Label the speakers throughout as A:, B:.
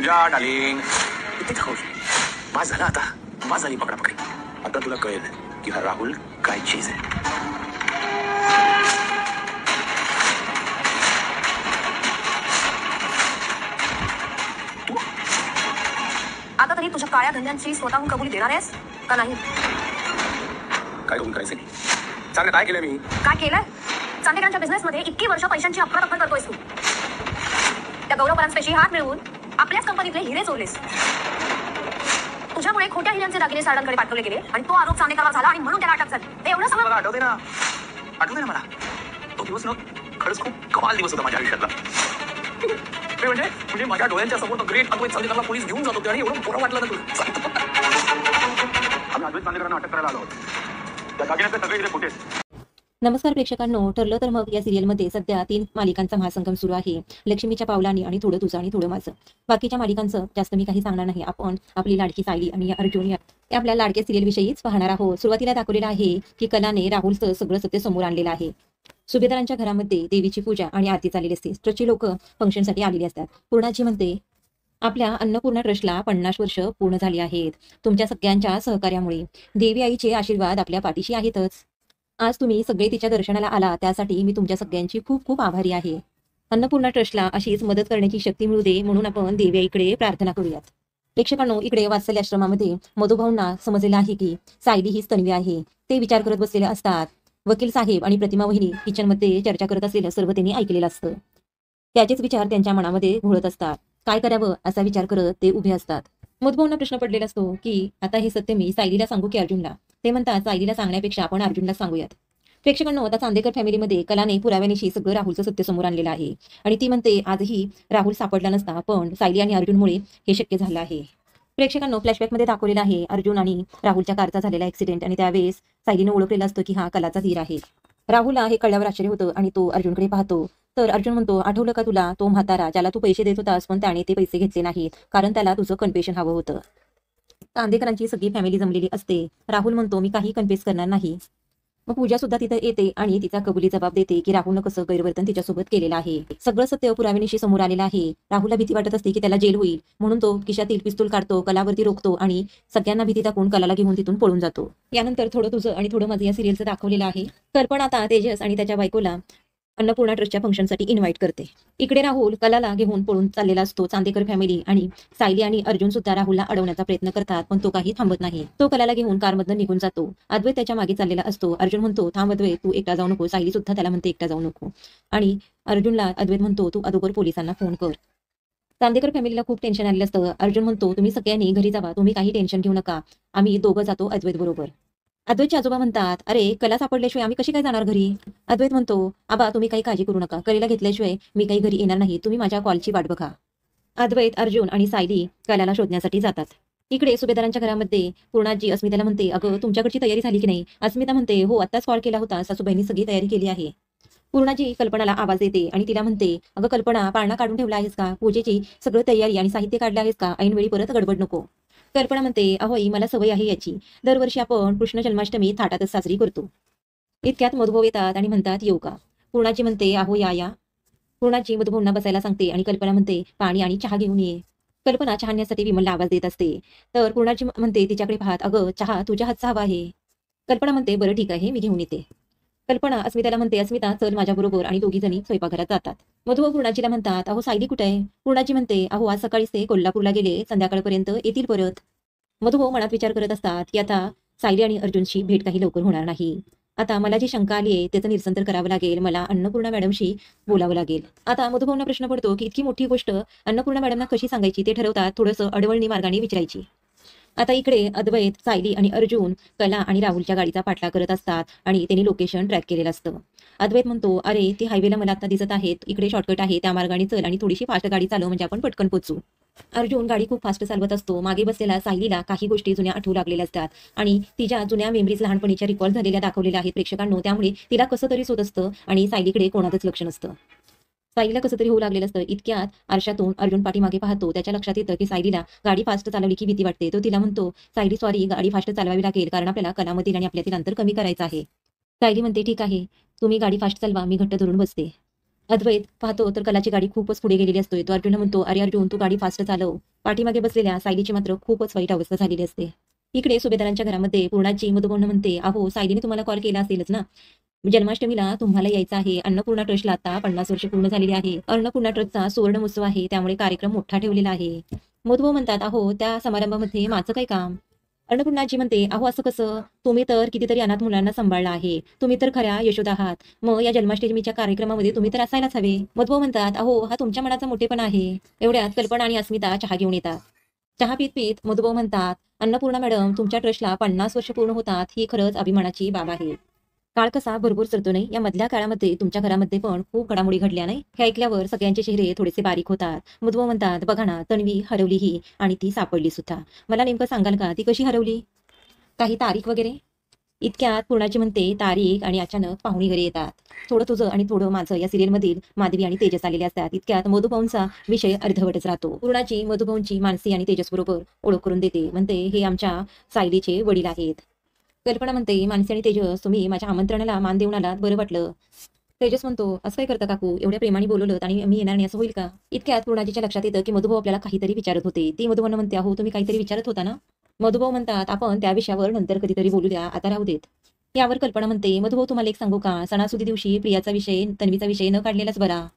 A: पूजा darling किती खाऊस माझ झाला आता माझ झाली पकडापकडी आता तुला कळेल की हा राहुल काय चीज आहे
B: आता तरी तुझ्या काळ्या धंद्यांची स्वतःहून कबुली देणार आहेस का नाही
A: काय कबूल करायचं नाही सांग काय केलं मी
B: काय केलंय चांदेकरांच्या बिझनेसमध्ये इतकी वर्ष पैशांची अफरातफर करतोयस तू त्या गौरवपरांपेशी हात मिळवून आपल्याच कंपनीतले हिरे चोरलेस तुझ्यामुळे खोट्या हिऱ्यांचे दागिने सारडांकडे पाठवले गेले आणि तो आरोप चांदेकरावर झाला आणि म्हणून त्याला अटक झाली ते एवढं सगळं
A: आठवते ना मला तो दिवस ना खरंच खूप कमाल दिवस होता माझ्या आयुष्यातला म्हणजे माझ्या डोळ्यांच्या समोर ग्रेट अद्वैत चांदेकरला पोलीस घेऊन जात होते आणि एवढं बरं वाटलं ना तुला आम्ही अद्वैत चांदेकरांना अटक करायला आलो त्या दागिन्याचे सगळे हिरे खोटे
C: नमस्कार प्रेक्षकांनो, ठरलं तर मग या सिरियलमध्ये सध्या 3 मालिकांचा महासंगम सुरू आहे. लक्ष्मीच्या पावलांनी आणि थोडं तुझं आणि थोडं माझं. बाकीच्या मालिकांचं जास्त मी काही सांगणार नाही. आपण आपली लाडकी सायली आणि अर्जुन या आपल्या लाडक्या सिरियल विषयीच पाहणार आहोत. सुरुवातीला दाखवलेलं आहे की कलाने राहुलचं सगळं सत्य समोर आणलेलं आहे. सुभेदारांच्या घरामध्ये देवीची पूजा आणि आरती चाललेली असते. ट्रस्टची लोक फंक्शनसाठी आलेली असतात. पूर्णाजी म्हणते आपल्या अन्नपूर्णा ट्रस्टला 50 वर्ष पूर्ण झाली आहेत. तुमच्या सगळ्यांच्या सहकार्यामुळे देवी आईचे आशीर्वाद आपल्या पाठीशी आहेतच. आज तुम्ही सगळे तिच्या दर्शनाला आला त्यासाठी मी तुमच्या सगळ्यांची खूप खूप आभारी आहे. अन्नपूर्णा ट्रस्टला अशीच मदत करण्याची शक्ती मिळू दे म्हणून आपण देवी आईकडे प्रार्थना करूयात. प्रेक्षकांनो, इकडे वात्सल्य आश्रमामध्ये मधुभाऊंना समजलेलं आहे की सायली हीच तन्वी आहे. ते विचार करत बसलेले असतात. वकील साहेब आणि प्रतिमा वहिनी किचनमध्ये चर्चा करत असलेलं सर्व त्यांनी ऐकलेलं असतं. त्याचेच विचार त्यांच्या मनामध्ये घोळत असतात. काय करावं असा विचार करत ते उभे असतात. मधुभाऊंना प्रश्न पडलेला असतो की आता हे सत्य मी सायलीला सांगू की अर्जुनला. ते म्हणतात सायलीला सांगण्यापेक्षा आपण अर्जुनला सांगूयात. प्रेक्षकांनो, आता चांदेकर फॅमिलीमध्ये कलाने पुराव्यानिशी सगळं राहुलचं सत्य समोर आणलेलं आहे आणि ती म्हणते आजही राहुल सापडला नसता पण सायली आणि अर्जुनमुळे हे शक्य झालं आहे. प्रेक्षकांनो, फ्लॅशबॅकमध्ये दाखवलेलं आहे अर्जुन आणि राहुलच्या कारचा झालेला ऍक्सिडेंट आणि त्यावेळेस सायलीने ओळखलेलं असतं की हा कलाचा धीर आहे. राहुलला हे कळल्यावर आश्चर्य होतं आणि तो अर्जुनकडे पाहतो तर अर्जुन म्हणतो आठवलं का तुला तो म्हातारा ज्याला तू पैसे देत होतास पण त्याने ते पैसे घेतले नाहीत कारण त्याला तुझं कन्फेशन हवं होतं. चांदेकरांची सगळी फॅमिली जमलेली असते. राहुल म्हणतो मी काही कन्फेस करणार नाही. मग पूजा सुद्धा तिथे येते आणि तिचा कबुली जबाब देते की राहुलनं कसं गैरवर्तन तिच्यासोबत केलेलं आहे. सगळं सत्य पुराव्यानिशी समोर आलेलं आहे. राहुलला भीती वाटत असते की त्याला जेल होईल म्हणून तो खिशातील पिस्तूल काढतो, कलावरती रोखतो आणि सगळ्यांना भीती दाखवून कलाला घेऊन तिथून पळून जातो. यानंतर थोडं तुझं आणि थोडं माझं या सिरियलचं दाखवलेलं आहे. कल्पना आता तेजस आणि त्याच्या बायकोला अन्नपूर्णा ट्रस्टच्या फंक्शनसाठी इन्व्हाइट करते. इकडे राहुल कलाला घेऊन पळून चाललेला असतो. चांदेकर फॅमिली आणि सायली आणि अर्जुन सुद्धा राहुलला अडवण्याचा प्रयत्न करतात पण तो काही थांबत नाही. तो कलाला घेऊन कारमधून निघून जातो. अद्वैत त्याच्या मागे चाललेला असतो. अर्जुन म्हणतो थांब अद्वैत, तू एकटा जाऊ नको. सायली सुद्धा त्याला म्हणते एकटा जाऊ नको आणि अर्जुनला अद्वैत म्हणतो तू अगोदर पोलिसांना फोन कर. चांदेकर फॅमिलीला खूप टेन्शन आलेलं असतं. अर्जुन म्हणतो तुम्ही सगळ्यांनी घरी जावा, तुम्ही काही टेन्शन घेऊ नका, आम्ही दोघं जातो अद्वैत बरोबर. अद्वैतचे आजोबा म्हणतात अरे कला सापडल्याशिवाय आम्ही कशी काय जाणार घरी. अद्वैत म्हणतो आबा तुम्ही काही काळजी करू नका, कलेला घेतल्याशिवाय मी काही घरी येणार नाही, तुम्ही माझ्या कॉलची वाट बघा. अद्वैत, अर्जुन आणि सायली कलाला शोधण्यासाठी जातात. इकडे सुभेदारांच्या घरामध्ये पूर्णाजी अस्मिताला म्हणते अगं तुमच्याकडची तयारी झाली की नाही. अस्मिता म्हणते हो आत्ताच कॉल केला होता, सासूबाईंनी सगळी तयारी केली आहे. पूर्णाजी कल्पनाला आवाज देते आणि तिला म्हणते अगं कल्पना पाळणा काढून ठेवला आहेस का, पूजेची सगळं तयारी आणि साहित्य काढलं आहेस का, ऐनवेळी परत गडबड नको. कल्पना म्हणते अहोई मला सवय आहे याची, दरवर्षी आपण कृष्ण जन्माष्टमी थाटातच साजरी करतो. इतक्यात मधुभाऊ येतात आणि म्हणतात येऊ का. पूर्णाजी म्हणते अहो या. पूर्णाजी मधुभाऊंना बसायला सांगते आणि कल्पना म्हणते पाणी आणि चहा घेऊन ये. कल्पना चहा आणण्यासाठी विमलला आवाज देत असते तर पूर्णाजी म्हणते तिच्याकडे पाहत अगं चहा तुझ्या हातचा हवा आहे. कल्पना म्हणते बरं ठीक आहे मी घेऊन येते. कल्पना अस्मिताला म्हणते अस्मिता चल माझ्या बरोबर आणि दोघी जणी स्वयंपाकघरात जातात. मधुभाऊ पूर्णाजीला म्हणतात अहो सायली कुठे आहे. पूर्णाजी म्हणते अहो आज सकाळीच ते कोल्हापूरला गेले, संध्याकाळपर्यंत येतील परत. मधुभाऊ मनात विचार करत असतात की आता सायली आणि अर्जुनची भेट काही लवकर होणार नाही. आता मला जी शंका आली आहे त्याचं निरसन तर करावं लागेल, मला अन्नपूर्णा मॅडमशी बोलावं लागेल. आता मधुभाऊंना प्रश्न पडतो की इतकी मोठी गोष्ट अन्नपूर्णा मॅडमना कशी सांगायची ते ठरवतात. थोडंसं अडवळणी मार्गाने विचारायची. आता इकडे अद्वैत, सायली आणि अर्जुन कला आणि राहुलच्या गाडीचा पाठलाग करत असतात आणि त्यांनी लोकेशन ट्रॅक केलेलं असतं. अद्वैत म्हणतो अरे ती हायवेला मला आता दिसत आहेत, इकडे शॉर्टकट आहे त्या मार्गाने चल आणि थोडीशी फास्ट गाडी चालव म्हणजे आपण पटकन पोहोचू. अर्जुन गाडी खूप फास्ट चालवत असतो. मागे बसलेला सायलीला काही गोष्टी जुन्या आठवू लागलेल्या असतात आणि तिच्या जुन्या मेमरीज लहानपणीच्या रिकॉल झालेल्या दाखवलेल्या आहेत प्रेक्षकांनो. त्यामुळे तिला कसं तरीच होत असतं आणि सायलीकडे कोणाचंच लक्ष नसतं. सायलीला कसं तरी होऊ लागलेलं असतं. इतक्यात आरशातून अर्जुन पाठीमागे पाहतो. त्याच्या लक्षात येतं की सायलीला गाडी फास्ट चालवली की भीती वाटते. तो तिला म्हणतो सायली सॉरी, गाडी फास्ट चालवावी लागेल कारण आपल्याला कलामधील आणि आपल्यातील अंतर कमी करायचं आहे. सायली म्हणते ठीक आहे तुम्ही गाडी फास्ट चालवा, मी घट्ट धरून बसते. अद्वैत पाहतो तर कलाची गाडी खूपच पुढे गेलेली असते. तो अर्जुनला म्हणतो, "अरे अर्जुन, तू गाडी फास्ट चालव." पाठीमागे बसलेल्या सायलीची मात्र खूपच वाईट अवस्था झालेली असते. इकडे सुभेदारांच्या घरामध्ये पूर्णाची मधुबन म्हणते, "अहो, सायलीने तुम्हाला कॉल केला असेलच ना? जन्माष्टमीला तुम्हाला यायचं आहे. अन्नपूर्णा ट्रस्टला आता 50 वर्ष पूर्ण झालेली आहे. अन्नपूर्णा ट्रस्टचा सुवर्ण महोत्सव आहे, त्यामुळे कार्यक्रम मोठा ठेवलेला आहे." मधुभाऊ म्हणतात, "अहो, त्या समारंभामध्ये माझं काय काम?" अन्नपूर्णाजी म्हणते, "अहो, असं कसं? तुम्ही तर कितीतरी अनाथ मुलांना सांभाळला आहे. तुम्ही तर खऱ्या यशोदा आहात. मग या जन्माष्टमीच्या कार्यक्रमामध्ये तुम्ही तर असायलाच हवे." मधुभाऊ म्हणतात, "अहो, हा तुमच्या मनाचा मोठेपणा आहे." एवढ्यात कल्पना आणि अस्मिता चहा घेऊन येतात. चहा पीत पीत मधुभाऊ म्हणतात, "अन्नपूर्णा मॅडम, तुमच्या ट्रस्टला 50 वर्ष पूर्ण होतात, ही खरंच अभिमानाची बाब आहे." काळ कसा भरपूर सरतो नाही, या मधल्या काळामध्ये तुमच्या घरामध्ये पण खूप घडामोडी घडल्या नाही. हे ऐकल्यावर सगळ्यांचे चेहरे थोडेसे बारीक होतात. मधुभाऊ म्हणतात, "बघा ना, तन्वी हरवली ही आणि ती सापडली सुद्धा. मला नेमकं सांगाल का, ती कशी हरवली? काही तारीख वगैरे?" इतक्यात पूर्णाची म्हणते, "तारीख आणि अचानक पाहुणे घरी येतात. थोडं तुझं आणि थोडं माझं या सिरियलमधील माधवी आणि तेजस आलेले असतात." इतक्यात मधुभाऊंचा विषय अर्धवटच राहतो. पूर्णाची मधुभाऊंची मानसी आणि तेजस बरोबर ओळख करून देते. म्हणते, "हे आमच्या सायलीचे वडील आहेत." कल्पना म्हणते, "मानसी आणि तेजस, तुम्ही माझ्या आमंत्रणाला मान देऊन आलात, बरं वाटलं." तेजस म्हणतो, "असं काय करता काकू? एवढ्या प्रेमाने बोलवलं आणि मी येणार नाही असं होईल का?" इतक्यात पूर्णाजीच्या लक्षात येतं की मधुभाऊ आपल्याला काहीतरी विचारत होते. ती मधुभाऊंना म्हणते, "अहो, तुम्ही काहीतरी विचारत होता ना?" मधुभाऊ म्हणतात, "आपण त्या विषयावर नंतर कधीतरी बोलू द्या, आता राहू देत." यावर कल्पना म्हणते, "मधुभाऊ, तुम्हाला एक सांगू का? सणासुदी दिवशी प्रियाचा विषय, तन्वीचा विषय न काढलेलाच बरा."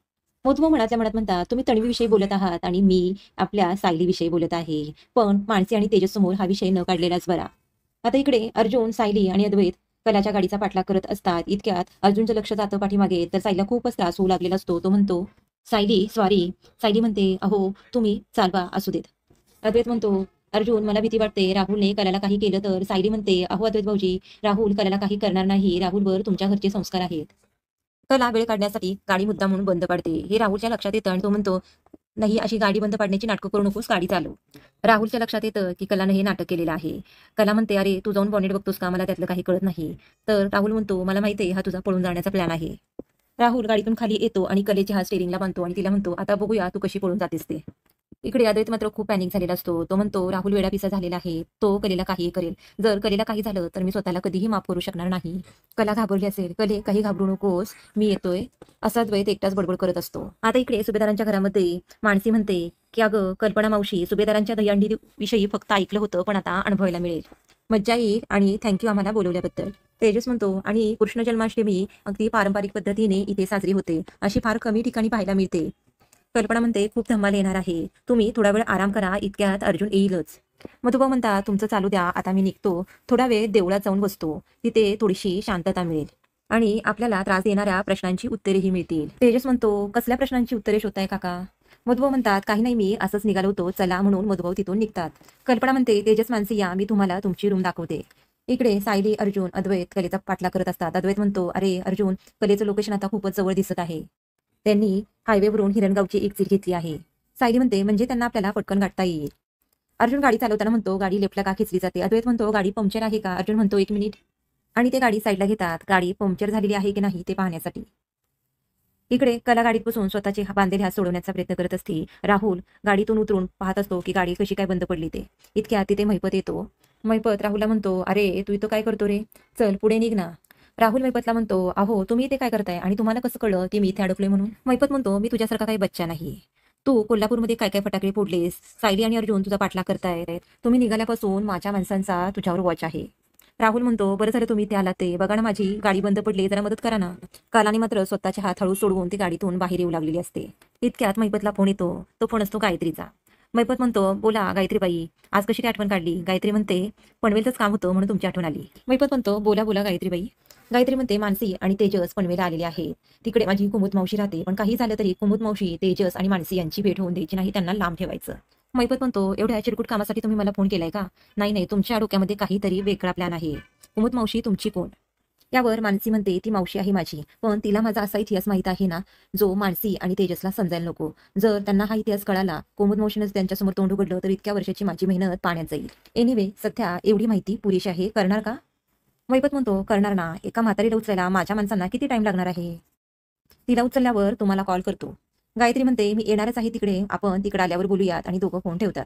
C: मधुभाऊ मनातल्या मनात म्हणतात, "तुम्ही तन्वीविषयी बोलत आहात आणि मी आपल्या सायलीविषयी बोलत आहे. पण मानसी आणि तेजस समोर हा विषय न काढलेलाच बरा." आता इकडे अर्जुन, सायली आणि अद्वैत कलाच्या गाडीचा पाठलाग करत असतात. इतक्यात अर्जुनचं लक्ष जातं पाठीमागे, तर सायलीला खूपच त्रास होऊ लागलेला असतो. तो म्हणतो, "सायली, सॉरी." सायली म्हणते, "अहो, तुम्ही चालवा, असू देत." अद्वैत म्हणतो, "अर्जुन, मला भीती वाटते. राहुलने कलाला काही केलं तर." सायली म्हणते, "अहो अद्वैत भाऊजी, राहुल कलाला काही करणार नाही. राहुलवर तुमच्या घरचे संस्कार आहेत." कला वेळ काढण्यासाठी गाडी मुद्दाम म्हणून बंद पडते. हे राहुलच्या लक्षात येतं आणि तो म्हणतो, "नाही, अशी गाडी बंद पाडण्याची नाटकं करू नकोस, गाडी चालव." राहुलच्या लक्षात येतं की कलाने हे नाटक केलेलं आहे. कला म्हणते, "अरे, तू जाऊन बॉनेट बघतोस का? मला त्यातलं काही कळत नाही." तर राहुल म्हणतो, "मला माहिती आहे, हा तुझा पळून जाण्याचा प्लॅन आहे." राहुल गाडीतून खाली येतो आणि कलेचे हात स्टेरिंगला बांधतो आणि तिला म्हणतो, "आता बघूया तू कशी पळून जातेस ते." इकडे अद्वैत मात्र खूप पॅनिक झालेला असतो. तो म्हणतो, "राहुल वेडापिसा झालेला आहे. तो कलेला काहीही करेल. जर कलेला काही झालं तर मी स्वतःला कधीही माफ करू शकणार नाही. कला घाबरली असेल. कले, काही घाबरू नकोस, मी येतोय." असा अद्वैत एकटाच बडबड करत असतो. आता इकडे सुभेदारांच्या घरामध्ये मानसी म्हणते की "अगं कल्पना मावशी, सुभेदारांच्या दहीहंडी विषयी फक्त ऐकलं होतं, पण आता अनुभवायला मिळेल. मज्जा येईल आणि थँक्यू आम्हाला बोलवल्याबद्दल." तेजस म्हणतो, "आणि कृष्ण जन्माष्टमी अगदी पारंपरिक पद्धतीने इथे साजरी होते. अशी फार कमी ठिकाणी पाहायला मिळते." कल्पना म्हणते, "खूप धमाल येणार आहे. तुम्ही थोडा वेळ आराम करा, इतक्यात अर्जुन येईलच." मधुभाऊ म्हणतात, "तुमचं चालू द्या, आता मी निघतो. थोडा वेळ देवळात जाऊन बसतो. तिथे थोडीशी शांतता मिळेल आणि आपल्याला त्रास देणाऱ्या प्रश्नांची उत्तरेही मिळतील." तेजस म्हणतो, "कसल्या प्रश्नांची उत्तरे शोधताय काका?" मधुभाऊ म्हणतात, "काही नाही, मी असंच निघालो होतो, चला." म्हणून मधुभाऊ तिथून निघतात. कल्पना म्हणते, "तेजस, मानसी या, मी तुम्हाला तुमची रूम दाखवते." इकडे सायली, अर्जुन, अद्वैत कलेचा पाठलाग करत असतात. अद्वैत म्हणतो, "अरे अर्जुन, कलेचं लोकेशन आता खूपच जवळ दिसत आहे. त्यांनी हायवेवरून हिरणगावची एक्झिट घेतली आहे." सायली म्हणते, "म्हणजे त्यांना आपल्याला पटकन गाठता येईल." अर्जुन गाडी चालवताना म्हणतो, "गाडी लेफ्टला का खेचली जाते?" अद्वैत म्हणतो, "गाडी पंक्चर आहे का?" अर्जुन म्हणतो, "1 मिनिट." आणि ते गाडी साईडला घेतात, गाडी पंक्चर झालेली आहे की नाही ते पाहण्यासाठी. इकडे कला गाडीत बसून स्वतःचे बांधलेले हात सोडवण्याचा प्रयत्न करत असते. राहुल गाडीतून उतरून पाहत असतो की गाडी कशी काय बंद पडली ते. इतक्यात तिथे महिपत येतो. महिपत राहुलला म्हणतो, "अरे, तू इथं काय करतो रे? चल पुढे निघ ना." राहुल महिपतला म्हणतो, "अहो, तुम्ही इथे काय करताय आणि तुम्हाला कसं कळलं की मी इथे अडकलोय म्हणून?" महिपत म्हणतो, "मी तुझ्यासारखा काही बच्चा नाही. तू कोल्हापूरमध्ये काय काय फटाके फोडलेस. सायली आणि अर्जुन तुझा पाठलाग करतायत. तुम्ही निघाल्यापासून माझ्या माणसांचा तुझ्यावर वॉच आहे." राहुल म्हणतो, "बरं झालं तुम्ही इथे आलात ते. बघा ना, माझी गाडी बंद पडली, जरा मदत करा ना." कालाने मात्र स्वतःचे हात हळू सोडवून ती गाडीतून बाहेर येऊ लागलेली असते. इतक्यात महिपतला फोन येतो. तो फोन असतो गायत्रीचा. महिपत म्हणतो, "बोला गायत्रीबाई, आज कशी काय आठवण काढली?" गायत्री म्हणते, "पनवेलचंच काम होतं म्हणून तुमची आठवण आली." महिपत म्हणतो, "बोला बोला गायत्रीबाई." गायत्री म्हणते, "मानसी आणि तेजस पनवेलला आलेले आहेत. तिकडे माझी कुमुद मावशी राहते, पण काही झालं तरी कुमुद मावशी, तेजस आणि मानसी यांची भेट होऊन द्यायची नाही, त्यांना लांब ठेवायचं." महिपत म्हणतो, "एवढ्या चिरकुट कामासाठी तुम्ही मला फोन केलाय का?" "नाही नाही, तुमच्या डोक्यामध्ये काहीतरी वेगळा प्लॅन आहे." "कुमुद मावशी तुमची कोण?" यावर मानसी म्हणते, "ती मावशी आहे माझी, पण तिला माझा असा इतिहास माहित आहे ना, जो मानसी आणि तेजसला समजायला नको. जर त्यांना हा इतिहास कळाला, कुमुद मावशीनंच त्यांच्यासमोर तोंड उघडलं, तर इतक्या वर्षाची माझी मेहनत पाण्यात जाईल. एनिवे, सध्या एवढी माहिती पुरेशी आहे, करणार का?" महिपत म्हणतो, "करणार ना. एका म्हातारीला उचलायला माझ्या माणसांना किती टाइम लागणार आहे? तिला उचलल्यावर तुम्हाला कॉल करतो." गायत्री म्हणते, "मी येणारच आहे तिकडे, आपण तिकडे आल्यावर बोलूयात." आणि दोघं फोन ठेवतात.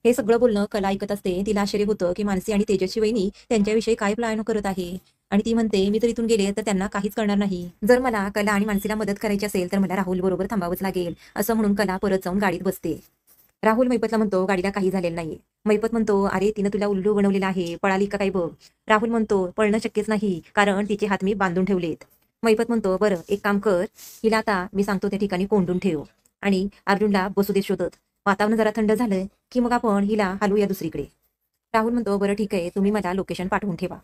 C: हे सगळं बोलणं कला ऐकत असते. तिला आश्चर्य होतं की मानसी आणि तेजस्वी वहिनी त्यांच्याविषयी काय प्लॅन करत आहे आणि ती म्हणते मी जर इथून गेले तर त्यांना काहीच करणार नाही. जर मला कला आणि मानसीला मदत करायची असेल तर मला राहुल बरोबर थांबावंच लागेल, असं म्हणून कला परत जाऊन गाडीत बसते. राहुल मैपतला म्हणतो गाडीला काही झालेलं नाहीये. मैपत म्हणतो अरे तिनं तुला उल्लू बनवलेला आहे, पळाली का काय बघ. राहुल म्हणतो पळणं शक्यच नाही कारण तिचे हात मी बांधून ठेवलेत. मैपत म्हणतो बरं एक काम कर, हिला आता मी सांगतो त्या ठिकाणी कोंडून ठेव आणि अर्जुनला बसू दे शोधत. वातावरण जरा थंड झालं की मग आपण हिला हलवूया दुसरीकडे. राहुल म्हणतो बरं ठीक आहे, तुम्ही मला लोकेशन पाठवून ठेवा.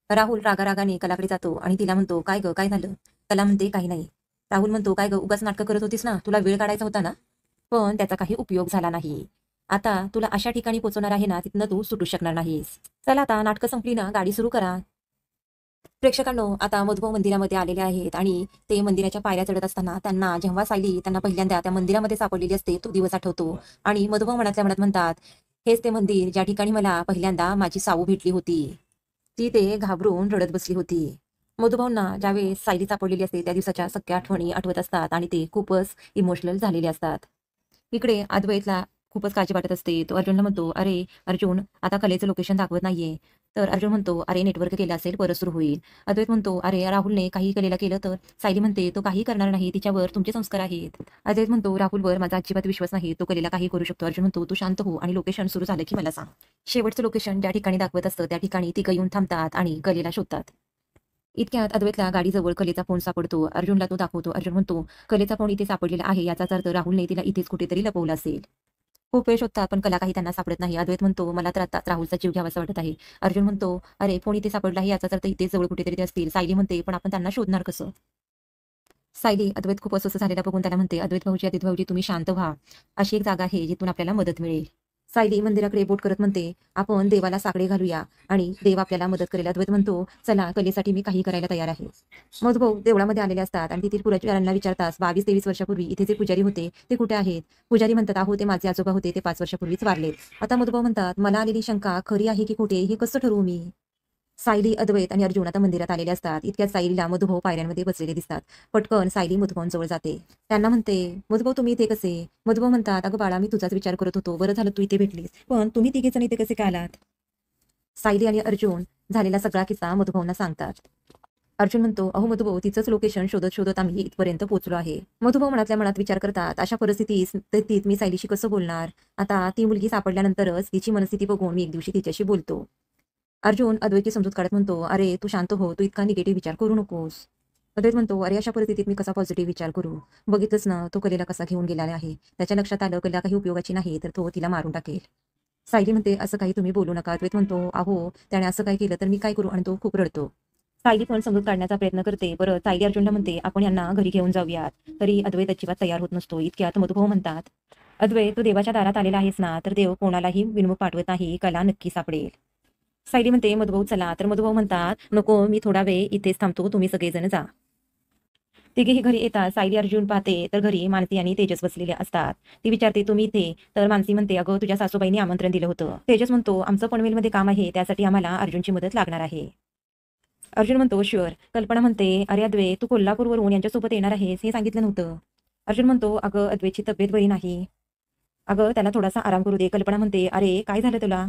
C: राहुल रागारागाने कलाकडे जातो आणि तिला म्हणतो काय ग काय झालं. कला म्हणते काही नाही. राहुल म्हणतो काय ग उगाच नाटकं करत होतीस ना, तुला वेळ काढायचा होता ना, पण त्याचा काही उपयोग झाला नाही. आता तुला अशा ठिकाणी पोहोचवणार आहे ना तिथनं तू सुटू शकणार नाहीस. चला आता नाटकं संपली ना, गाडी सुरू करा. प्रेक्षकांनो आता मधुभाऊ मंदिरामध्ये आलेले आहेत आणि ते मंदिराच्या पायऱ्या चढत असताना त्यांना जेव्हा सायली त्यांना पहिल्यांदा त्या मंदिरामध्ये सापडलेली असते तो दिवस आठवतो आणि मधुभाऊ मनातल्या मनात म्हणतात हेच ते मंदिर ज्या ठिकाणी मला पहिल्यांदा माझी सावू भेटली होती. ती ते घाबरून रडत बसली होती. मधुभाऊंना ज्यावेळेस सायली सापडलेली असते त्या दिवसाच्या सगळ्या आठवणी आठवत असतात आणि ते खूपच इमोशनल झालेले असतात. इकडे अद्वैतला खूपच काळजी वाटत असते. तो अर्जुनला म्हणतो अरे अर्जुन आता कलेचं लोकेशन दाखवत नाहीये. तर अर्जुन म्हणतो अरे नेटवर्क केलं असेल परत सुरू होईल. अद्वैत म्हणतो अरे राहुलने काही कलेला केलं तर. सायली म्हणते तो काही करणार नाही, तिच्यावर तुमचे संस्कार आहेत. अद्वैत म्हणतो राहुलवर माझा अजिबात विश्वास नाही, तो कलेला काही करू शकतो. अर्जुन म्हणतो तू शांत हो आणि लोकेशन सुरू झालं की मला सांग. शेवटचं लोकेशन ज्या ठिकाणी दाखवत असतं त्या ठिकाणी ती येऊन थांबतात आणि कलेला शोधतात. इतक्यात अद्वैतला गाडीजवळ कलेचा फोन सापडतो. अर्जुनला तो दाखवतो. अर्जुन म्हणतो कलेचा फोन इथे सापडलेला आहे, याचाच अर्थ राहुलने तिला इथेच कुठेतरी लपवलं असेल. खूप वेळ शोधतात पण कला काही त्यांना सापडत नाही. अद्वैत म्हणतो मला तर आता राहुलचा जीव घ्यावासा वाटत आहे. अर्जुन म्हणतो अरे फोन इथे सापडला आहे याचाच अर्थ इथेच जवळ कुठेतरी ते असतील. सायली म्हणते पण आपण त्यांना शोधणार कसं. सायली अद्वैत खूप अस्वस्थ झालेला बघून त्याला म्हणते अद्वैत भाऊजी तुम्ही शांत व्हा, अशी एक जागा आहे जिथून आपल्याला मदत मिळेल. सायली मंदिराकडे बोट करत म्हणते आपण देवाला साकडे घालूया आणि देव आपल्याला मदत करेल. अद्वैत म्हणतो चला कलेसाठी मी काही करायला तयार आहे. मधुभाऊ देवळामध्ये आलेले असतात आणि तेथील पुजाऱ्यांना विचारतात 22-23 वर्षापूर्वी इथे जे पुजारी होते ते कुठे आहेत. पुजारी म्हणतात अहो ते माझे आजोबा होते, ते 5 वर्षापूर्वीच वारलेत. आता मधुभाऊ म्हणतात मला आलेली शंका खरी आहे की खोटे हे कसं ठरवू मी. सायली अद्वैत आणि अर्जुन आता मंदिरात आलेले असतात. इतक्यात सायलीला मधुभाऊ पायऱ्यांमध्ये बसलेले दिसतात. पटकन सायली मधुभाऊंजवळ जाते. त्यांना म्हणते मधुभाऊ तुम्ही इथे कसे. मधुभाऊ म्हणतात अगं बाळा मी तुझाच विचार करत होतो, बरं झालं तू इथे भेटलीस, पण तुम्ही तिघे जण इथे कसे काय आलात. सायली आणि अर्जुन झालेला सगळा किस्सा मधुभाऊंना सांगतात. अर्जुन म्हणतो अहो मधुभाऊ तिचंच लोकेशन शोधत शोधत आम्ही इथपर्यंत पोहोचलो आहे. मधुभाऊ मनातल्या मनात विचार करतात अशा परिस्थितीत मी सायलीशी कसं बोलणार. आता ती मुलगी सापडल्यानंतरच तिची मनस्थिती बघून मी एक दिवशी तिच्याशी बोलतो. अर्जुन अद्वैतची समजूत काढत म्हणतो अरे तू शांत हो, तू इतका निगेटिव्ह विचार करू नकोस. अद्वैत म्हणतो अरे अशा परिस्थितीत मी कसा पॉझिटिव्ह विचार करू. बघितलंच ना तो कलेला कसा घेऊन गेलेला आहे. त्याच्या लक्षात आलं कलेला काही उपयोगाची नाही तर तो तिला मारून टाकेल. सायली म्हणते असं काही तुम्ही बोलू नका. अद्वैत म्हणतो अहो त्याने असं काय केलं तर मी काय करू आणि तो खूप रडतो. सायली पण समजूत काढण्याचा प्रयत्न करते. बरं सायली अर्जुनला म्हणते आपण यांना घरी घेऊन जाऊयात. तरी अद्वैत अजिबात तयार होत नसतो. इतक्यात मधुभाऊ म्हणतात अद्वैत तू देवाच्या दारात आलेला आहेस ना, तर देव कोणालाही विनमुख पाठवत नाही, कला नक्की सापडेल. सायली म्हणते मधुभाऊ चला. तर मधुभाऊ म्हणतात नको मी थोडा वेळ इथेच थांबतो, तुम्ही सगळेजण जा. तिघेही घरी येतात. सायली अर्जुन पाहते तर घरी मानसी आणि तेजस बसलेले असतात. ती विचारते तुम्ही इथे. तर मानसी म्हणते अगं तुझ्या सासूबाईंनी आमंत्रण दिलं होतं. तेजस म्हणतो आमचं पनवेलमध्ये काम आहे, त्यासाठी आम्हाला अर्जुनची मदत लागणार आहे. अर्जुन म्हणतो शुअर. कल्पना म्हणते अरे अद्वैत तू कोल्हापूरवरून यांच्यासोबत येणार आहेस हे सांगितलं नव्हतं. अर्जुन म्हणतो अगं अद्वैतची तब्येत बरी नाही, अगं त्याला थोडासा आराम करू दे. कल्पना म्हणते अरे काय झालं तुला.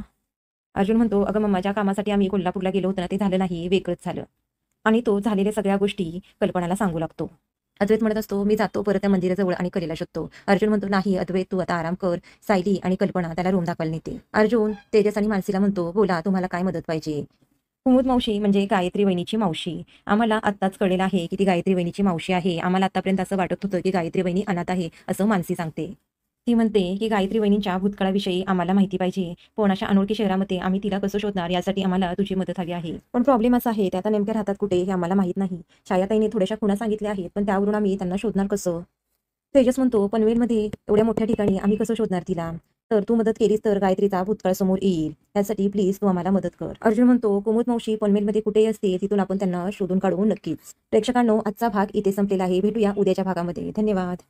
C: अर्जुन म्हणतो अगं मम्माच्या कामासाठी आम्ही कोल्हापूरला गेलो होतो ना, ते झालं नाही, वेगळंच झालं. आणि तो झालेल्या सगळ्या गोष्टी कल्पनाला सांगू लागतो. अद्वैत म्हणत असतो मी जातो परत त्या मंदिराजवळ आणि कलेला शोधतो. अर्जुन म्हणतो नाही अद्वैत तू आता आराम कर. सायली आणि कल्पना त्याला रूम दाखवायला नेते. अर्जुन तेजस आणि मानसीला म्हणतो बोला तुम्हाला काय मदत पाहिजे. कुमुद मावशी म्हणजे गायत्री वहिनीची मावशी. आम्हाला आत्ताच कळलेलं आहे की ती गायत्री वहिनीची मावशी आहे. आम्हाला आतापर्यंत असं वाटत होतं की गायत्री वहिनी अनाथ आहे असं मानसी सांगते. ती म्हणते की गायत्री वहिनींच्या भूतकाळाविषयी आम्हाला माहिती पाहिजे, पण अशा अनोळखी शहरामध्ये आम्ही तिला कसं शोधणार, यासाठी आम्हाला तुझी मदत हवी आहे. पण प्रॉब्लेम असा आहे त्या आता नेमक्या राहतात कुठे हे आम्हाला माहित नाही. छायाताईने थोड्याशा खुणा सांगितल्या आहेत पण त्यावरून आम्ही त्यांना शोधणार कसं. तेजस म्हणतो पनवेलमध्ये एवढ्या मोठ्या ठिकाणी आम्ही कसं शोधणार तिला. तर तू मदत केलीस तर गायत्रीचा भूतकाळ समोर येईल, यासाठी प्लीज तू आम्हाला मदत कर. अर्जुन म्हणतो कुमुद मावशी पनवेलमध्ये कुठेही असते, तिथून आपण त्यांना शोधून काढू नक्कीच. प्रेक्षकांनो आजचा भाग इथे संपलेला आहे. भेटूया उद्याच्या भागामध्ये. धन्यवाद.